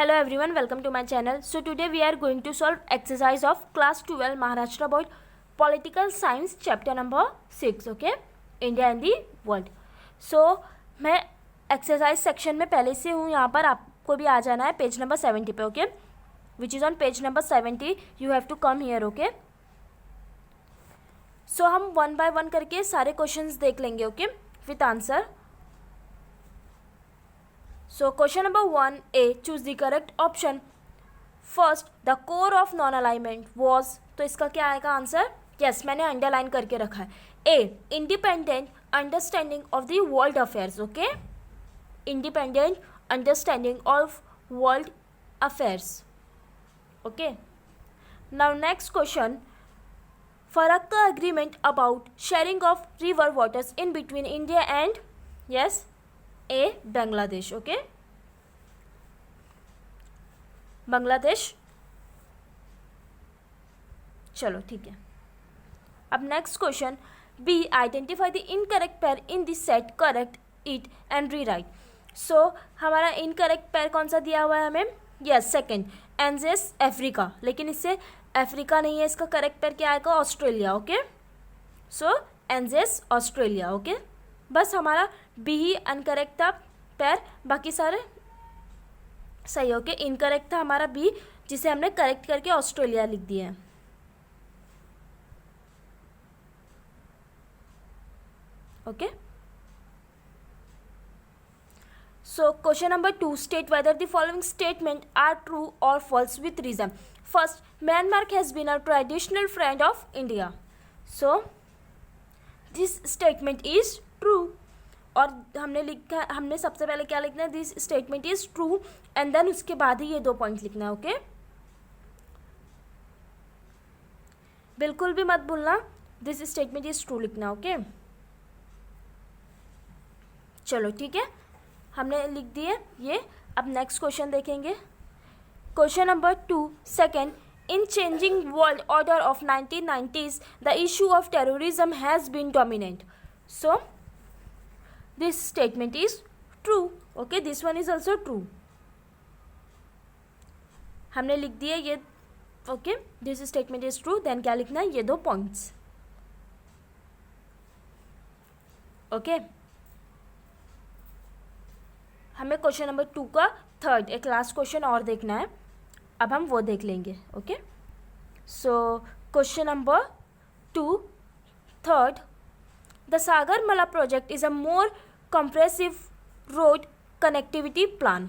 Hello everyone, welcome to my channel. So today we are going to solve exercise of class 12 Maharashtra Board Political Science chapter number 6. Okay, India and the world. So मैं exercise section में पहले से हूँ, यहाँ पर आपको भी आ जाना है पेज नंबर 70 पे. Okay, which is on page number 70. You have to come here. Okay, so हम वन बाय वन करके सारे क्वेश्चंस देख लेंगे. Okay, with answer. So question number 1A, choose the correct option. First, the core of non-alignment was, तो इसका क्या आएगा answer? Yes, मैंने अंडरलाइन करके रखा है. A, independent understanding of the world affairs. Okay, independent understanding of world affairs. Okay, now next question, Farakka agreement about sharing of river waters in between India and, yes, A, Bangladesh. Okay, Bangladesh. चलो ठीक है. अब next question, B, identify the incorrect pair in this set, correct it and rewrite. So हमारा incorrect pair कौन सा दिया हुआ है हमें? यस, सेकेंड, एनजेस अफ्रीका. लेकिन इससे अफ्रीका नहीं है, इसका करेक्ट पेयर क्या आएगा? ऑस्ट्रेलिया. ओके, सो एनजेस ऑस्ट्रेलिया. ओके, बस हमारा बी ही अनकरेक्ट था पैर, बाकी सारे सही. ओके, इनकरेक्ट था हमारा बी, जिसे हमने करेक्ट करके ऑस्ट्रेलिया लिख दिया है. Okay, so question number 2, state whether the following statement are true और false with reason. First, Myanmar has been a traditional friend of India. So this statement is true. और हमने सबसे पहले क्या लिखना है? This statement is true, and then उसके बाद ही ये 2 पॉइंट लिखना है. ओके, बिल्कुल भी मत भूलना, दिस स्टेटमेंट इज ट्रू लिखना. ओके, चलो ठीक है, हमने लिख दिए ये. अब नेक्स्ट क्वेश्चन देखेंगे. Question number 2, second, in changing world order of 1990s the issue of terrorism has been dominant. So this statement is true. Okay, this one is also true. हमने लिख दिया ये. Okay, this statement is true. Then क्या लिखना है? ये 2 points. Okay, हमें question number 2 का थर्ड एक लास्ट क्वेश्चन और देखना है. अब हम वो देख लेंगे. Okay, so question number 2, third, the Sagarmala project is a more comprehensive road connectivity plan.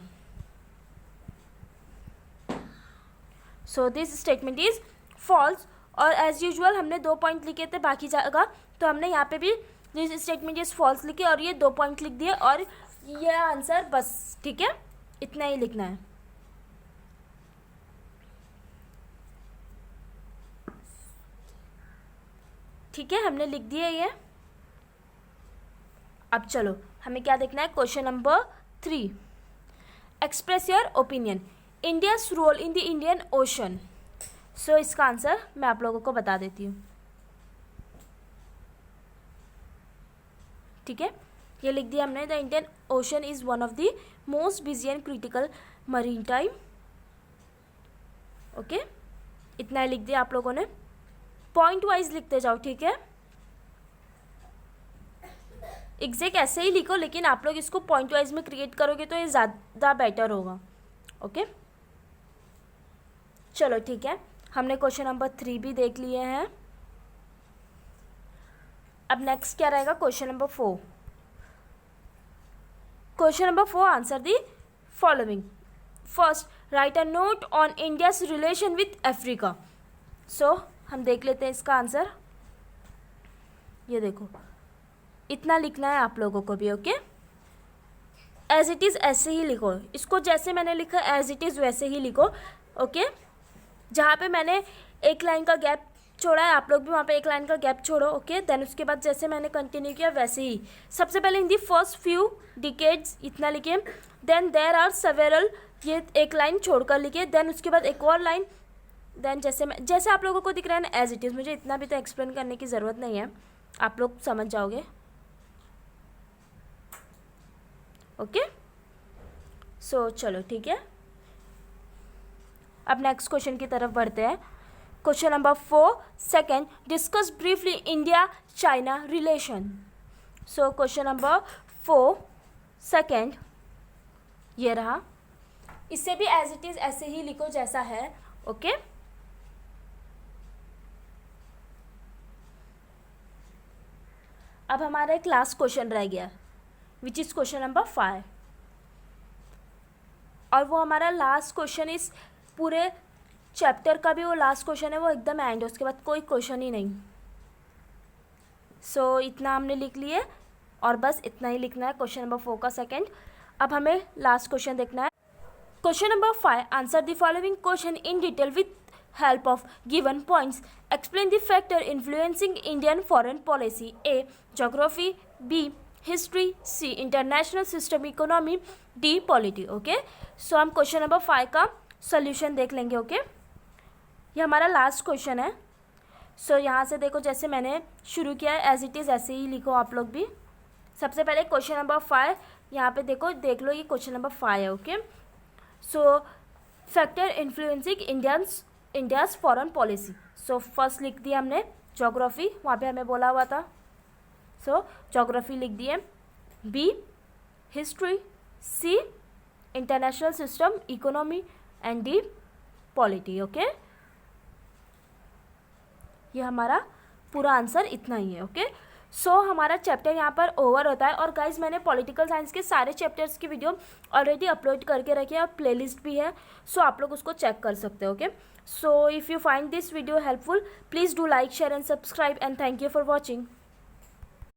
So this statement is false. और as usual हमने 2 पॉइंट लिखे थे बाकी जगह, तो हमने यहाँ पे भी this statement is false लिखे और ये 2 पॉइंट लिख दिए और ये आंसर. बस ठीक है, इतना ही लिखना है. ठीक है, हमने लिख दिया ये. अब चलो हमें क्या देखना है? Question number 3, express your opinion, India's role in the Indian ocean. So इसका आंसर मैं आप लोगों को बता देती हूँ. ठीक है, ये लिख दिया हमने. The Indian ocean is one of the most busy and critical marine time. Okay, इतना ही लिख दिया आप लोगों ने. पॉइंट वाइज लिखते जाओ. ठीक है, एग्जैक्ट ऐसे ही लिखो, लेकिन आप लोग इसको पॉइंट वाइज में क्रिएट करोगे तो ये ज़्यादा बेटर होगा. ओके, चलो ठीक है, हमने क्वेश्चन नंबर 3 भी देख लिए हैं. अब नेक्स्ट क्या रहेगा? Question number 4. Question number 4, answer the following. First, write a note on India's relation with Africa. So हम देख लेते हैं इसका आंसर. ये देखो, इतना लिखना है आप लोगों को भी. ओके, एज इट इज़ ऐसे ही लिखो, इसको जैसे मैंने लिखा एज इट इज़ वैसे ही लिखो. ओके, जहाँ पे मैंने एक लाइन का गैप छोड़ा है आप लोग भी वहाँ पे एक लाइन का गैप छोड़ो. ओके, देन उसके बाद जैसे मैंने कंटिन्यू किया वैसे ही. सबसे पहले इन दी फर्स्ट फ्यू डिकेड्स इतना लिखे, देन देयर आर सेवेरल, ये एक लाइन छोड़कर लिखे, देन उसके बाद एक और लाइन, देन जैसे आप लोगों को दिख रहा है ना एज इट इज़. मुझे इतना भी तो एक्सप्लेन करने की ज़रूरत नहीं है, आप लोग समझ जाओगे. ओके, सो चलो ठीक है, अब नेक्स्ट क्वेश्चन की तरफ बढ़ते हैं. Question number 4 second, discuss briefly India China relation. सो क्वेश्चन नंबर 4 सेकेंड ये रहा. इससे भी एज इट इज़ ऐसे ही लिखो जैसा है. ओके अब हमारा एक लास्ट क्वेश्चन रह गया विच इज़ क्वेश्चन नंबर 5 और वो हमारा लास्ट क्वेश्चन इस पूरे चैप्टर का भी वो लास्ट क्वेश्चन है, वो एकदम एंड है, उसके बाद कोई क्वेश्चन ही नहीं. सो इतना हमने लिख लिए और बस इतना ही लिखना है क्वेश्चन नंबर 4 का सेकेंड. अब हमें लास्ट क्वेश्चन देखना है. Question number 5 answer the following question in detail with help of given points. Explain the factor influencing Indian foreign policy. A. Geography. B. History. C. International system economy. D. Polity. Okay. So हम question number 5 का solution देख लेंगे. Okay ये हमारा last question है. सो यहाँ से देखो जैसे मैंने शुरू किया है एज इट इज़ ऐसे ही लिखो आप लोग भी. सबसे पहले क्वेश्चन नंबर 5 यहाँ पे देखो देख लो, ये क्वेश्चन नंबर 5 है. ओके सो factor influencing India's foreign policy. So first लिख दिया हमने जोग्राफी, वहाँ पे हमें बोला हुआ था. सो जोग्राफी लिख दिए. B history. C international system economy and D polity. Okay ये हमारा पूरा आंसर इतना ही है. ओके सो हमारा चैप्टर यहाँ पर ओवर होता है. और गाइज मैंने पॉलिटिकल साइंस के सारे चैप्टर्स की वीडियो ऑलरेडी अपलोड करके रखी है और प्लेलिस्ट भी है. सो आप लोग उसको चेक कर सकते हो. Okay so if you find this video helpful please do like share and subscribe and thank you for watching.